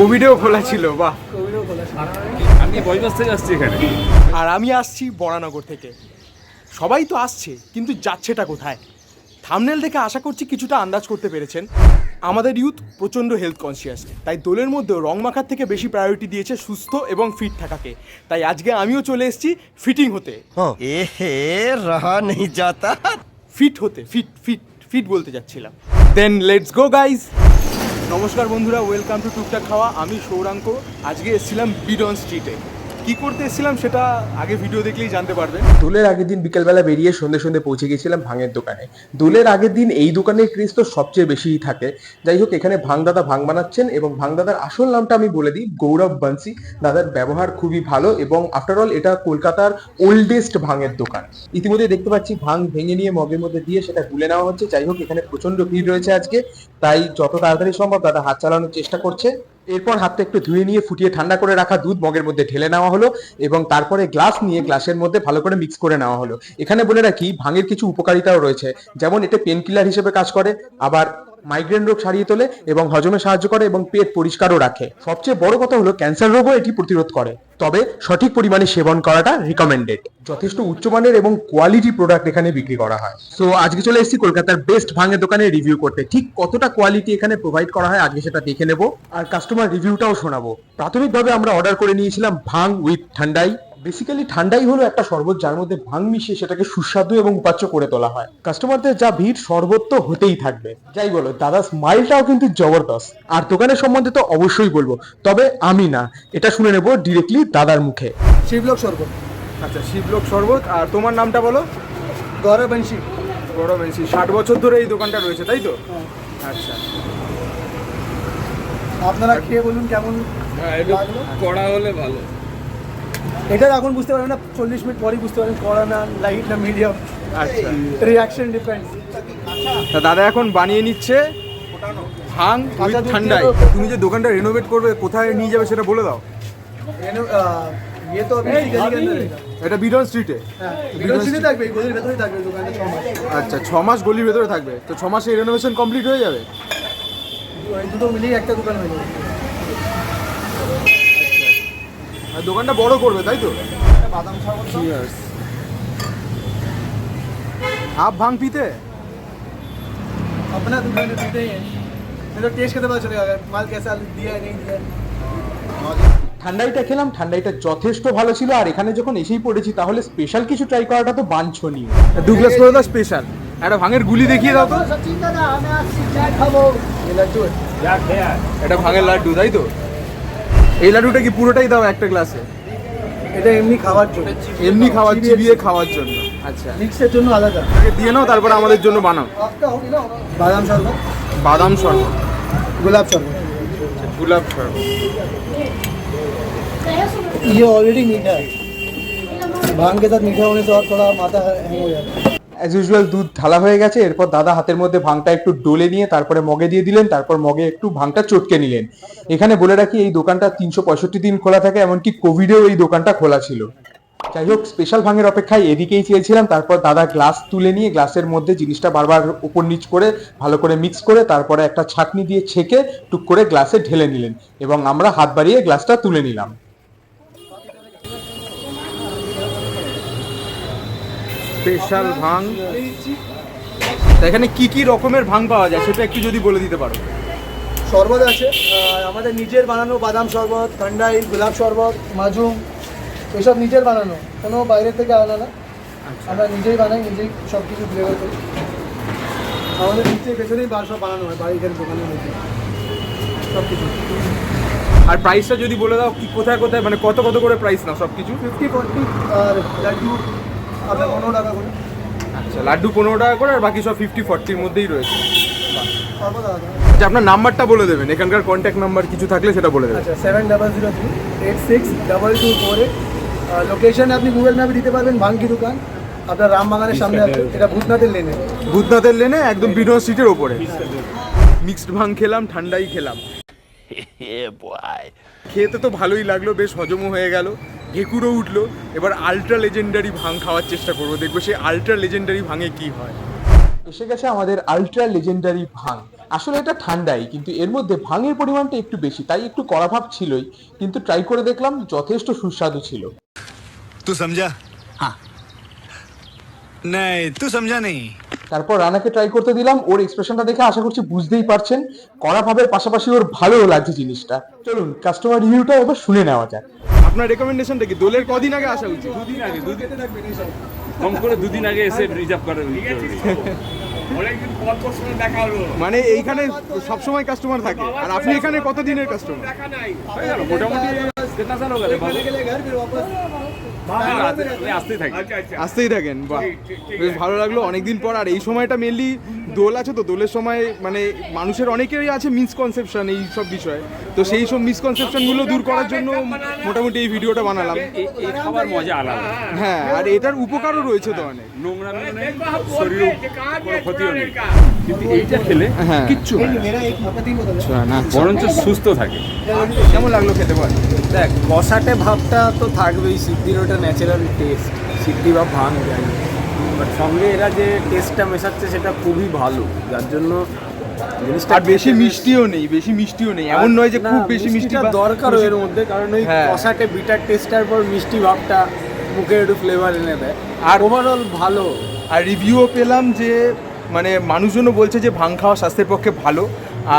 কোভিডেও খোলা ছিল, বাহ। কোভিডেও খোলা ছিল। আমি বয়বাস থেকে আসছি এখানে। আর আমি আসছি বরানগর থেকে। সবাই তো আসছে, কিন্তু যাচ্ছেটা কোথায়? থাম্বনেল দেখে আশা করছি কিছুটা আন্দাজ করতে পেরেছেন। আমাদের ইউথ প্রচণ্ড হেলথ কনসিয়াস, তাই দোলের মধ্যেও রং মাখার থেকে বেশি প্রায়োরিটি দিয়েছে সুস্থ এবং ফিট থাকাকে। তাই আজকে আমিও চলে এসেছি ফিটিং হতে। रहा नहीं जाता। ফিট হতে, ফিট ফিট ফিট বলতে যাচ্ছিলাম। Then let's go guys. নমস্কার বন্ধুরা, ওয়েলকাম টু টুকটাক খাওয়া। আমি সৌরাঙ্ক। আজকে এসেছিলাম বিডন স্ট্রিটে। কি করতে এসেছিলাম সেটা আগে ভিডিও দেখলেই জানতে পারবেন। দোলের আগের দিন বিকেলবেলা বেরিয়ে সন্ধে পৌঁছে গেছিলাম ভাঙের দোকানে। দোলের আগের দিন এই দোকানের ক্রেজ তো সবচেয়ে বেশিই থাকে। যাই হোক, এখানে ভাঙদাদা ভাঙ বানাচ্ছেন এবং ভাঙদাদার আসল নামটা আমি বলে দিই, গৌরব বান্সি। দাদার ব্যবহার খুবই ভালো এবং আফটার অল এটা কলকাতার ওল্ডেস্ট ভাঙের দোকান। ইতিমধ্যে দেখতে পাচ্ছি ভাঙ ভেঙে নিয়ে মগের মধ্যে দিয়ে সেটা গুলে নেওয়া হচ্ছে। যাই হোক, এখানে প্রচন্ড ভিড় রয়েছে আজকে, তাই যত তাড়াতাড়ি সম্ভব দাদা হাত চালানোর চেষ্টা করছে। এরপর হাতটা একটু ধুয়ে নিয়ে ফুটিয়ে ঠান্ডা করে রাখা দুধ মগের মধ্যে ঢেলে নেওয়া হলো এবং তারপরে গ্লাস নিয়ে গ্লাসের মধ্যে ভালো করে মিক্স করে নেওয়া হলো। এখানে বলে রাখি, ভাঙের কিছু উপকারিতাও রয়েছে, যেমন এটা পেন কিলার হিসেবে কাজ করে, আবার মাইগ্রেন রোগ সারিয়ে তোলে এবং হজমে সাহায্য করে এবং পেট পরিষ্কারও রাখে। সবচেয়ে বড় কথা হলো ক্যান্সার রোগও এটি প্রতিরোধ করে, তবে সঠিক পরিমাণে সেবন করাটা রিকমেন্ডেড। যথেষ্ট উচ্চমানের এবং কোয়ালিটি প্রোডাক্ট এখানে বিক্রি করা হয়। সো আজকে চলে এসেছি কলকাতার বেস্ট ভাঙের দোকানে রিভিউ করতে। ঠিক কতটা কোয়ালিটি এখানে প্রোভাইড করা হয় আজকে সেটা দেখে নেব আর কাস্টমার রিভিউটাও শোনাবো। প্রাথমিকভাবে আমরা অর্ডার করে নিয়েছিলাম ভাং উইথ ঠান্ডাই। বেসিক্যালি ঠান্ডাই হলো একটা শরবত যার মধ্যে ভাং মিশিয়ে সেটাকে সুস্বাদু এবং উপাচ্য করে তোলা হয়। কাস্টমারদের যা ভিড়, শরবত তো হতেই থাকবে। যাই বলো, দাদা স্মাইলটাও কিন্তু জবরদস্ত। আর দোকানের সম্বন্ধে তো অবশ্যই বলবো, তবে আমি না, এটা শুনে নেবো ডিরেক্টলি দাদার মুখে। শিবলোক শরবত। আচ্ছা, শিবলোক শরবত। আর তোমার নামটা বলো? গৌরব বান্সি। গৌরব বান্সি। 60 বছর ধরে এই দোকানটা রয়েছে, তাই তো? হ্যাঁ। আচ্ছা, আপনারা খেয়ে বলুন কেমন হ্যাঁ, একটু লাগলো। কড়া হলে ভালো। এটা এখন বুঝতে পারবেন না, 40 মিনিট পরেই বুঝতে পারবেন কড়া না লাইট না মিডিয়াম। আচ্ছা। Reaction depends. তা দাদা এখন বানিয়ে নিচ্ছে ভাং কাঁচা দুধ ঠান্ডাই। দিয়ে তো- তুমি যে দোকানটা রেনোভেট করবে, কোথায় নিয়ে যাবে সেটা বলে দাও। ये तो अभी गली के अंदर है। এটা বিডন স্ট্রিটে। হ্যাঁ, বিডন সিটি থাকবে, গলির ভেতরেই থাকবে দোকানে 6 মাস। আচ্ছা, 6 মাস গলির ভেতরে থাকবে। তো 6 মাসে রেনোভেশন কমপ্লিট হয়ে যাবে। ওই দুটো মিলিয়ে একটা দোকান হয়ে যাবে। আর দোকানটা বড় করবে, তাই তো? বাদাম শরবত Cheers। आप भांग पीते? अपना दुकान में पीते ही हैं। नहीं तो टेस्ट करते पता चलेगा अगर माल कैसा दिया है नहीं दिया है। ঠান্ডাইটা খেলাম, ঠান্ডাইটা যথেষ্ট ভালো ছিল। আর এখানে যখন এসেই পড়েছি, তাহলে স্পেশাল কিছু ট্রাই করাটা তো বাঞ্ছনীয়। ডুগলাস করে দাও স্পেশাল। একটা ভাঙের গুলি দেখিয়ে দাও তো। सचिन दादा हमें आज चाय खाबो। ये लड्डू है। এটা ভাঙের লাড্ডু, তাই তো? এই লাড্ডুটা কি পুরোটাই দাও একটা গ্লাসে? এটা এমনি খাওয়ার জন্য। এমনি খাওয়ার, চিবিয়ে খাওয়ার জন্য। আচ্ছা, মিক্সের জন্য আলাদা। আগে দিয়ে নাও, তারপর আমাদের জন্য বানাও। आपका हो गया बादाम शरबत, বাদাম শরবত, गुलाब शरबत। গোলাপ শরবত। ये ऑलरेडी मीठा है। भांग के साथ मीठा होने से और थोड़ा माथा हैंग हो जाता है। অ্যাজ ইউজুয়াল দুধ ঢালা হয়ে গেছে। এরপর দাদা হাতের মধ্যে ভাংটা একটু ডলে নিয়ে তারপরে মগে দিয়ে দিলেন, তারপর মগে একটু ভাংটা চটকে নিলেন। এখানে বলে রাখি, এই দোকানটা 365 দিন খোলা থাকে, এমনকি কোভিডেও এই দোকানটা খোলা ছিল। যাই হোক, স্পেশাল ভাঙের অপেক্ষায় এদিকেই চেয়েছিলাম। তারপর দাদা গ্লাস তুলে নিয়ে গ্লাসের মধ্যে জিনিসটা বারবার উপর নিচ করে ভালো করে মিক্স করে তারপরে একটা ছাঁকনি দিয়ে ছেঁকে টুক করে গ্লাসে ঢেলে নিলেন এবং আমরা হাত বাড়িয়ে গ্লাসটা তুলে নিলাম। স্পেশাল ভাং। তা এখানে কি কি রকমের ভাং পাওয়া যায় সেটা একটু যদি বলে দিতে পারো। শরবত আছে, আমাদের নিজের বানানো বাদাম শরবত, ঠান্ডাই, গোলাপ শরবত, মাজুম, এসব নিজের বানানো, কোনো বাইরে থেকে আনা না। আমরা নিজেই বানাই, নিজেই সব কিছু ফ্লেভার করি। আমাদের নিচে পেছনেই সব বানানো হয় বাড়ির দোকানের মধ্যে সব কিছু। আর প্রাইসটা যদি বলে দাও, কি কোথায় কোথায়, মানে কত কত করে প্রাইস না সব কিছু? 50-40 আর লাড্ডু আপনার 15 টাকা করে। আচ্ছা, লাড্ডু 15 টাকা করে, আর বাকি সব 50-40-র মধ্যেই রয়েছে। শরবত আলাদা। আচ্ছা, আপনার নাম্বারটা বলে দেবেন, এখানকার কন্ট্যাক্ট নাম্বার কিছু থাকলে সেটা বলে দেবেন। আচ্ছা, 7003862248। লোকেশন আপনি গুগল ম্যাপে দিতে পারবেন, ভাঙ্গি দোকান আপনার রামবাগানের সামনে আছে। এটা ভূতনাথের লেনে। ভূতনাথের লেনে একদম বিডন স্ট্রিটের ওপরে। মিক্সড ভাং খেলাম, ঠান্ডাই খেলাম। খেতে তো ভালোই লাগলো, বেশ হজমও হয়ে গেল, ঢেকুরও উঠলো। এবার আল্ট্রা লেজেন্ডারি ভাং খাওয়ার চেষ্টা করবো, দেখবো সেই আল্ট্রা লেজেন্ডারি ভাঙে কি হয়। এসে গেছে আমাদের আল্ট্রা লেজেন্ডারি ভাং। আসলে এটা ঠান্ডাই, কিন্তু এর মধ্যে ভাঙের পরিমাণটা একটু বেশি, তাই একটু কড়া ভাব ছিলই, কিন্তু ট্রাই করে দেখলাম যথেষ্ট সুস্বাদু ছিল। तू समझा? हाँ नहीं तू समझा नहीं। তারপর রানাকে ট্রাই করতে দিলাম, ওর এক্সপ্রেশনটা দেখে আশা করছি বুঝতেই পারছেন কড়া ভাবের পাশাপাশি ওর ভালোও লাগছে জিনিসটা। চলুন কাস্টমার রিভিউটা এবার শুনে নেওয়া যাক। আপনার রেকমেন্ডেশনটা কি? দোলের কদিন আগে আসা উচিত? কম করে 2 দিন আগে এসে রিজার্ভ করে অনেকদিন পর তোর সঙ্গে দেখা হলো। মানে এইখানে সবসময় কাস্টমার থাকে, আর আপনি এখানে কতদিনের কাস্টমার? দেখা নাই। হয়ে গেল মোটামুটি কিতনা সাল हो गए बाबू के लिए घर फिर वापस আমি আসতেই থাকি। আচ্ছা আচ্ছা। আসতেই থাকেন, বাহ ঠিক বেশ ভালো লাগলো অনেকদিন পর। আর এই সময়টা মেনলি দোল আছে, তো দোলের সময় মানে মানুষের অনেকেরই আছে মিসকনসেপশন এই সব বিষয়ে, তো সেই সব মিসকনসেপশনগুলো দূর করার জন্য মোটামুটি এই ভিডিওটা বানালাম। এই খাবার মজা আলাদা। হ্যাঁ, আর এটার উপকারও রয়েছে তো অনেক। নোংরা নেই, শরীর কোনো ক্ষতিও নেই, কিন্তু এইটা খেলে হ্যাঁ। কিচ্ছু হয় না। मेरा एक तीन बोतल है। না বরঞ্চ সুস্থ থাকে। কেমন লাগলো খেতে বল? দেখ কষাটে ভাবটা তো থাকবেই, সিদ্ধির ওটা ন্যাচারাল টেস্ট, সিদ্ধি ভাব ভাঙ যায়, বাট সঙ্গে এরা যে টেস্টটা মেশাচ্ছে সেটা খুবই ভালো, যার জন্য জিনিসটা আর বেশি মিষ্টিও নেই, বেশি মিষ্টিও নেই, এমন নয় যে না, খুব বেশি মিষ্টি মিষ্টিটা বা- দরকারও এর মধ্যে, কারণ ওই হ্যাঁ। কষাটে বিটার টেস্টার পর মিষ্টি ভাবটা মুখে একটু ফ্লেভার এনে দেয়, আর- আর ওভারঅল ভালো। আর রিভিউও পেলাম যে মানে মানুষজনও বলছে যে ভাং খাওয়া স্বাস্থ্যের পক্ষে ভালো,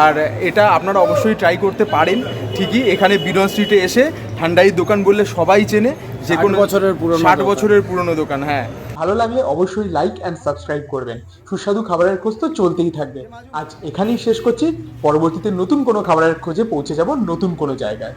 আর এটা আপনারা অবশ্যই ট্রাই করতে পারেন। ঠিকই এখানে বিডন স্ট্রিটে এসে ঠান্ডাইয়ের দোকান বললে সবাই চেনে, যে কোনো 60 বছরের পুরনো 60 দোকান। বছরের পুরনো দোকান। হ্যাঁ, ভালো লাগলে অবশ্যই লাইক অ্যান্ড সাবস্ক্রাইব করবেন। সুস্বাদু খাবারের খোঁজ তো চলতেই থাকবে। আজ এখানেই শেষ করছি, পরবর্তীতে নতুন কোনো খাবারের খোঁজে পৌঁছে যাব নতুন কোনো জায়গায়।